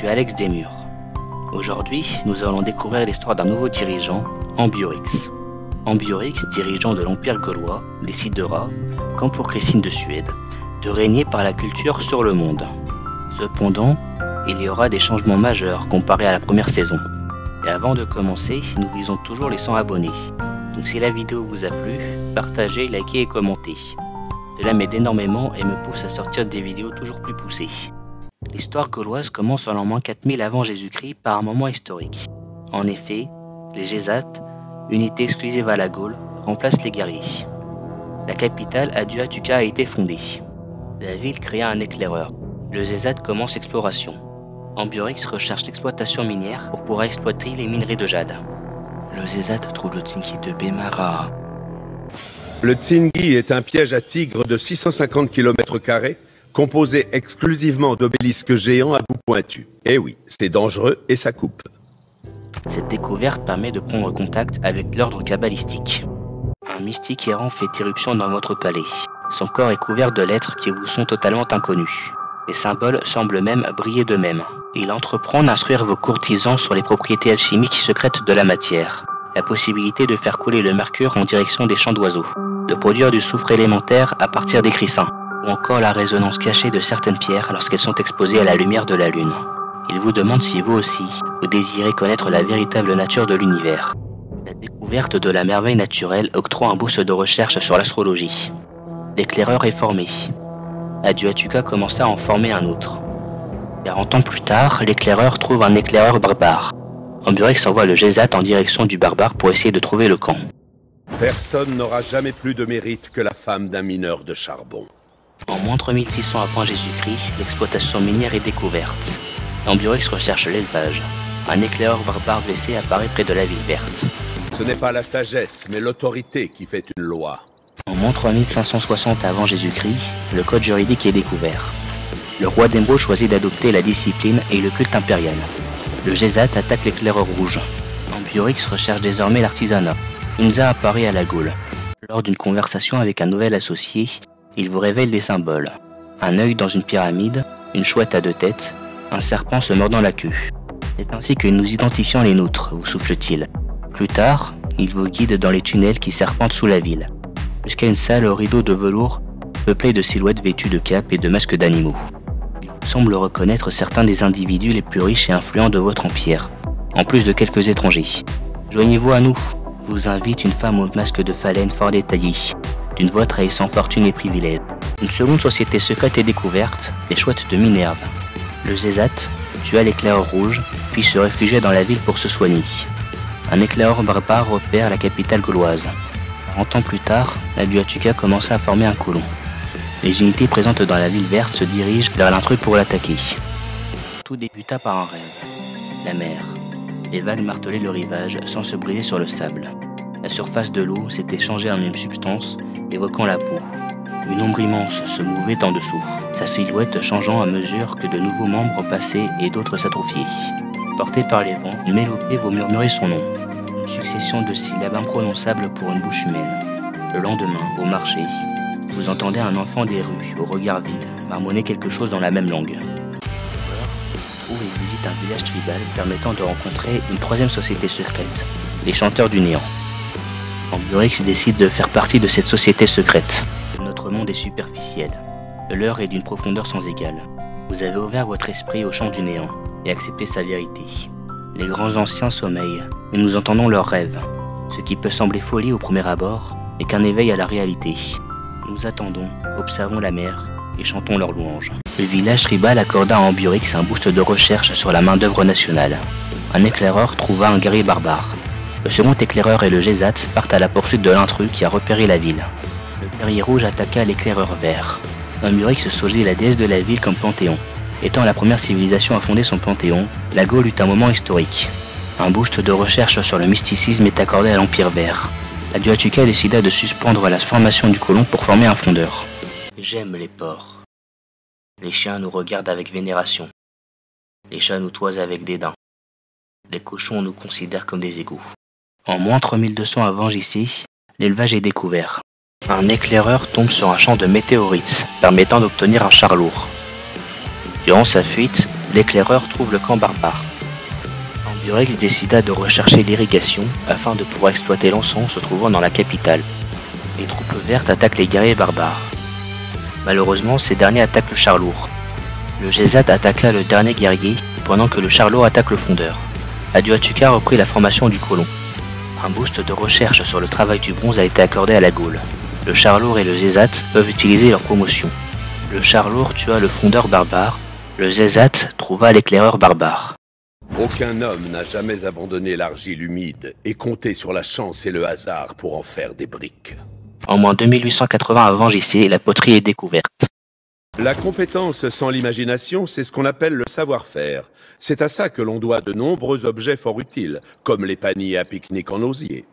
suis Alex Desmurs. Aujourd'hui, nous allons découvrir l'histoire d'un nouveau dirigeant, Ambiorix. Ambiorix, dirigeant de l'Empire gaulois, décidera, comme pour Christine de Suède, de régner par la culture sur le monde. Cependant, il y aura des changements majeurs comparés à la première saison. Et avant de commencer, nous visons toujours les 100 abonnés. Donc si la vidéo vous a plu, partagez, likez et commentez. Cela m'aide énormément et me pousse à sortir des vidéos toujours plus poussées. L'histoire gauloise commence en l'an 4000 avant Jésus-Christ par un moment historique. En effet, les Gésates, unité exclusive à la Gaule, remplacent les guerriers. La capitale Aduatuca a été fondée. La ville créa un éclaireur. Le Zézat commence l'exploration. Ambiorix recherche l'exploitation minière pour pouvoir exploiter les minerais de jade. Le Zézat trouve le Tsingi de Bemara. Le Tsingi est un piège à tigres de 650 km², composé exclusivement d'obélisques géants à bout pointu. Eh oui, c'est dangereux et ça coupe. Cette découverte permet de prendre contact avec l'ordre kabbalistique. Un mystique errant fait irruption dans votre palais. Son corps est couvert de lettres qui vous sont totalement inconnues. Les symboles semblent même briller d'eux-mêmes. Il entreprend d'instruire vos courtisans sur les propriétés alchimiques secrètes de la matière. La possibilité de faire couler le mercure en direction des champs d'oiseaux. De produire du soufre élémentaire à partir des crissins. Ou encore la résonance cachée de certaines pierres lorsqu'elles sont exposées à la lumière de la lune. Il vous demande si vous aussi, vous désirez connaître la véritable nature de l'univers. La découverte de la merveille naturelle octroie un boost de recherche sur l'astrologie. L'éclaireur est formé. Aduatuca commença à en former un autre. 40 ans plus tard, l'éclaireur trouve un éclaireur barbare. Ambiorix envoie le Gézat en direction du barbare pour essayer de trouver le camp. Personne n'aura jamais plus de mérite que la femme d'un mineur de charbon. En moins 3600 avant Jésus-Christ, l'exploitation minière est découverte. Ambiorix recherche l'élevage. Un éclaireur barbare blessé apparaît près de la ville verte. Ce n'est pas la sagesse, mais l'autorité qui fait une loi. En moins 3560 avant Jésus-Christ, le code juridique est découvert. Le roi d'Embo choisit d'adopter la discipline et le culte impérial. Le Gézat attaque l'éclaireur rouge. Ambiorix recherche désormais l'artisanat. Unza apparaît à la Gaule. Lors d'une conversation avec un nouvel associé, il vous révèle des symboles. Un œil dans une pyramide, une chouette à 2 têtes, un serpent se mordant la queue. C'est ainsi que nous identifions les nôtres, vous souffle-t-il. Plus tard, il vous guide dans les tunnels qui serpentent sous la ville, jusqu'à une salle aux rideaux de velours peuplée de silhouettes vêtues de capes et de masques d'animaux. Il vous semble reconnaître certains des individus les plus riches et influents de votre empire, en plus de quelques étrangers. Joignez-vous à nous, vous invite une femme au masque de phalène fort détaillé, d'une voix trahissant fortune et privilèges. Une seconde société secrète est découverte, les chouettes de Minerve. Le Zézat tua l'éclaireur rouge, puis se réfugia dans la ville pour se soigner. Un éclaireur barbare repère la capitale gauloise. 40 ans plus tard, Aduatuca commença à former un colon. Les unités présentes dans la ville verte se dirigent vers l'intrus pour l'attaquer. Tout débuta par un rêve. La mer. Les vagues martelaient le rivage sans se briser sur le sable. La surface de l'eau s'était changée en une substance, évoquant la peau. Une ombre immense se mouvait en dessous, sa silhouette changeant à mesure que de nouveaux membres passaient et d'autres s'atrophiaient. Porté par les vents, une mélopée vous murmurait son nom. Une succession de syllabes imprononçables pour une bouche humaine. Le lendemain, au marché, vous entendez un enfant des rues, au regard vide, marmonner quelque chose dans la même langue. Trouve et visite un village tribal permettant de rencontrer une troisième société secrète, les chanteurs du néant. Ambiorix décide de faire partie de cette société secrète. Notre monde est superficiel. Le leur est d'une profondeur sans égale. Vous avez ouvert votre esprit au champ du néant et accepté sa vérité. Les grands anciens sommeillent, et nous entendons leurs rêves. Ce qui peut sembler folie au premier abord est qu'un éveil à la réalité. Nous attendons, observons la mer et chantons leurs louanges. Le village tribal accorda à Ambiorix un boost de recherche sur la main-d'œuvre nationale. Un éclaireur trouva un guerrier barbare. Le second éclaireur et le Gézat partent à la poursuite de l'intrus qui a repéré la ville. Le guerrier rouge attaqua l'éclaireur vert. Ambiorix choisit la déesse de la ville comme panthéon. Étant la première civilisation à fonder son panthéon, la Gaule eut un moment historique. Un boost de recherche sur le mysticisme est accordé à l'Empire vert. Aduatuca décida de suspendre la formation du colon pour former un fondeur. J'aime les porcs. Les chiens nous regardent avec vénération. Les chats nous toisent avec dédain. Les cochons nous considèrent comme des égaux. En moins 3200 avant JC, l'élevage est découvert. Un éclaireur tombe sur un champ de météorites, permettant d'obtenir un char lourd. Durant sa fuite, l'éclaireur trouve le camp barbare. Ambiorix décida de rechercher l'irrigation afin de pouvoir exploiter l'encens se trouvant dans la capitale. Les troupes vertes attaquent les guerriers barbares. Malheureusement, ces derniers attaquent le char lourd. Le Gézat attaqua le dernier guerrier pendant que le char lourd attaque le fondeur. Aduatuca reprit la formation du colon. Un boost de recherche sur le travail du bronze a été accordé à la Gaule. Le char lourd et le Zézat peuvent utiliser leur promotion. Le char lourd tua le fondeur barbare. Le Zézat trouva l'éclaireur barbare. Aucun homme n'a jamais abandonné l'argile humide et compté sur la chance et le hasard pour en faire des briques. En moins 2880 avant JC, la poterie est découverte. La compétence sans l'imagination, c'est ce qu'on appelle le savoir-faire. C'est à ça que l'on doit de nombreux objets fort utiles, comme les paniers à pique-nique en osier.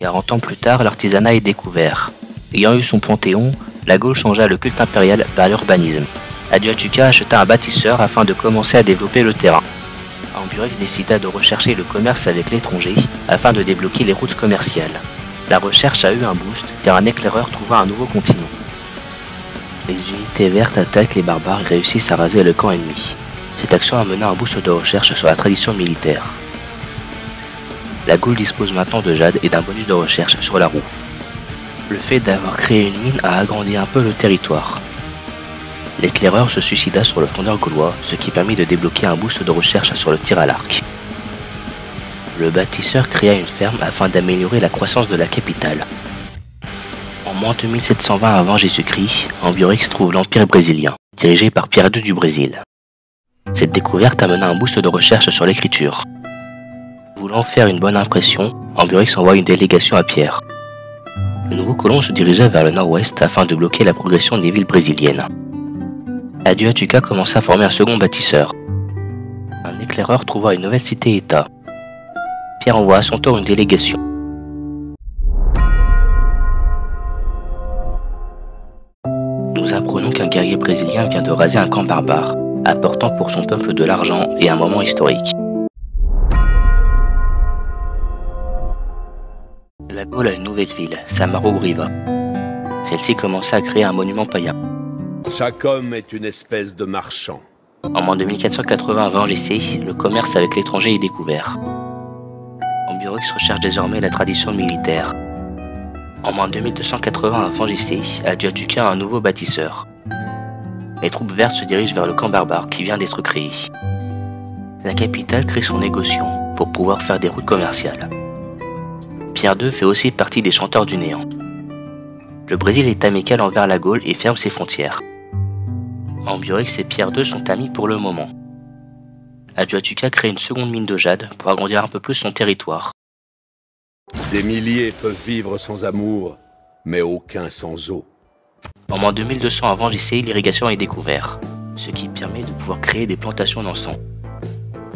40 ans plus tard, l'artisanat est découvert. Ayant eu son panthéon, la Gaule changea le culte impérial vers l'urbanisme. Aduatuca acheta un bâtisseur afin de commencer à développer le terrain. Ambiorix décida de rechercher le commerce avec l'étranger afin de débloquer les routes commerciales. La recherche a eu un boost car un éclaireur trouva un nouveau continent. Les unités vertes attaquent les barbares et réussissent à raser le camp ennemi. Cette action amena un boost de recherche sur la tradition militaire. La Gaule dispose maintenant de jade et d'un bonus de recherche sur la roue. Le fait d'avoir créé une mine a agrandi un peu le territoire. L'éclaireur se suicida sur le fondeur gaulois, ce qui permit de débloquer un boost de recherche sur le tir à l'arc. Le bâtisseur créa une ferme afin d'améliorer la croissance de la capitale. En moins 2720 avant Jésus-Christ, Ambiorix trouve l'Empire brésilien, dirigé par Pierre II du Brésil. Cette découverte amena un boost de recherche sur l'écriture. Voulant faire une bonne impression, Ambiorix envoie une délégation à Pierre. Le nouveau colon se dirigea vers le nord-ouest afin de bloquer la progression des villes brésiliennes. Aduatuca commença à former un second bâtisseur. Un éclaireur trouva une nouvelle cité-État. Pierre envoie à son tour une délégation. Nous apprenons qu'un guerrier brésilien vient de raser un camp barbare, apportant pour son peuple de l'argent et un moment historique. La Gaule a une nouvelle ville, Samarogriva. Celle-ci commença à créer un monument païen. Chaque homme est une espèce de marchand. En moins 2480 avant JC, le commerce avec l'étranger est découvert. Ambiorix recherche désormais la tradition militaire. En moins 2280 avant JC, Aduatuca a un nouveau bâtisseur. Les troupes vertes se dirigent vers le camp barbare qui vient d'être créé. La capitale crée son négociant pour pouvoir faire des routes commerciales. Pierre II fait aussi partie des chanteurs du néant. Le Brésil est amical envers la Gaule et ferme ses frontières. Ambiorix et Pierre II sont amis pour le moment. Aduatuca crée une seconde mine de jade pour agrandir un peu plus son territoire. Des milliers peuvent vivre sans amour, mais aucun sans eau. En moins 2200 avant JC, l'irrigation est découverte, ce qui permet de pouvoir créer des plantations d'encens.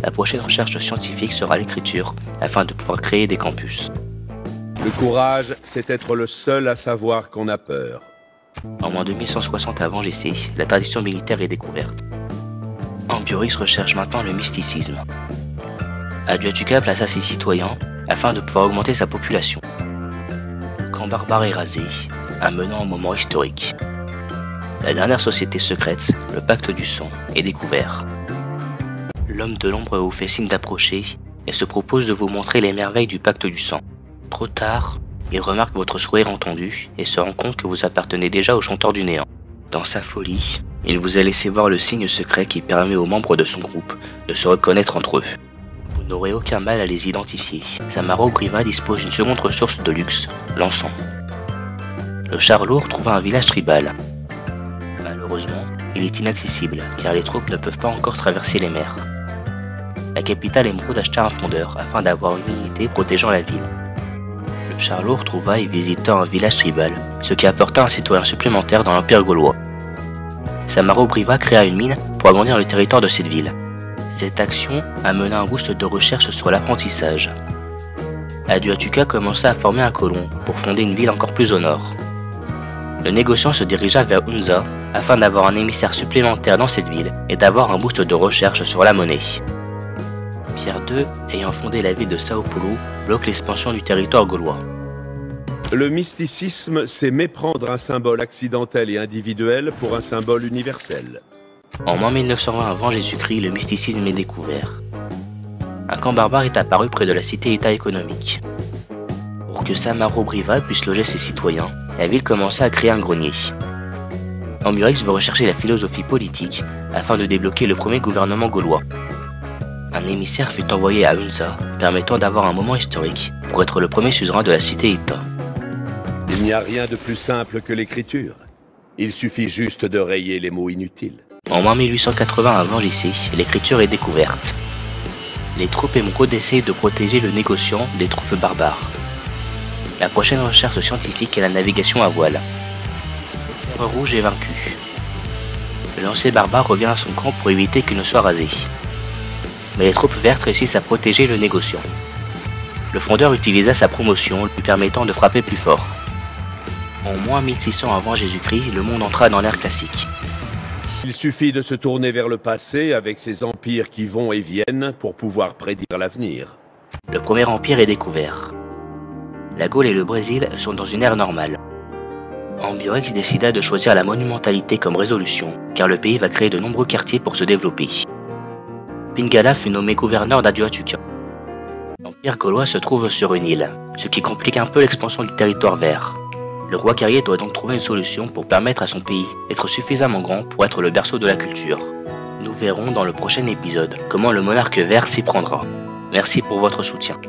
La prochaine recherche scientifique sera l'écriture, afin de pouvoir créer des campus. Le courage, c'est être le seul à savoir qu'on a peur. En moins 2160 avant JC, la tradition militaire est découverte. Ambiorix recherche maintenant le mysticisme. Aduatuca plaça ses citoyens afin de pouvoir augmenter sa population. Le camp barbare est rasé, amenant un moment historique. La dernière société secrète, le pacte du sang, est découvert. L'homme de l'ombre vous fait signe d'approcher et se propose de vous montrer les merveilles du pacte du sang. Trop tard, il remarque votre sourire entendu et se rend compte que vous appartenez déjà au chanteur du néant. Dans sa folie, il vous a laissé voir le signe secret qui permet aux membres de son groupe de se reconnaître entre eux. Vous n'aurez aucun mal à les identifier. Samarogriva dispose d'une seconde ressource de luxe, l'encens. Le char lourd trouva un village tribal. Malheureusement, il est inaccessible car les troupes ne peuvent pas encore traverser les mers. La capitale émeraude acheta un fondeur afin d'avoir une unité protégeant la ville. Le char lourd trouva et visita un village tribal, ce qui apporta un citoyen supplémentaire dans l'Empire gaulois. Samarogriva créa une mine pour agrandir le territoire de cette ville. Cette action amena un boost de recherche sur l'apprentissage. Aduatuca commença à former un colon pour fonder une ville encore plus au nord. Le négociant se dirigea vers Hunza afin d'avoir un émissaire supplémentaire dans cette ville et d'avoir un boost de recherche sur la monnaie. Pierre II, ayant fondé la ville de Sao Paulo, bloque l'expansion du territoire gaulois. Le mysticisme, c'est méprendre un symbole accidentel et individuel pour un symbole universel. En moins 1920 avant Jésus-Christ, le mysticisme est découvert. Un camp barbare est apparu près de la cité-État économique. Pour que Samarobriva puisse loger ses citoyens, la ville commença à créer un grenier. Ambiorix veut rechercher la philosophie politique afin de débloquer le premier gouvernement gaulois. Un émissaire fut envoyé à Hunza, permettant d'avoir un moment historique pour être le premier suzerain de la cité-État. Il n'y a rien de plus simple que l'écriture. Il suffit juste de rayer les mots inutiles. En moins 1880 avant JC, l'écriture est découverte. Les troupes émoncaudes essayent de protéger le négociant des troupes barbares. La prochaine recherche scientifique est la navigation à voile. Le Terre Rouge est vaincu. Le lancier barbare revient à son camp pour éviter qu'il ne soit rasé. Mais les troupes vertes réussissent à protéger le négociant. Le fondeur utilisa sa promotion, lui permettant de frapper plus fort. En moins 1600 avant Jésus-Christ, le monde entra dans l'ère classique. Il suffit de se tourner vers le passé avec ces empires qui vont et viennent pour pouvoir prédire l'avenir. Le premier empire est découvert. La Gaule et le Brésil sont dans une ère normale. Ambiorix décida de choisir la monumentalité comme résolution, car le pays va créer de nombreux quartiers pour se développer. Pingala fut nommé gouverneur d'Aduatuca. L'empire gaulois se trouve sur une île, ce qui complique un peu l'expansion du territoire vert. Le roi guerrier doit donc trouver une solution pour permettre à son pays d'être suffisamment grand pour être le berceau de la culture. Nous verrons dans le prochain épisode comment le monarque vert s'y prendra. Merci pour votre soutien.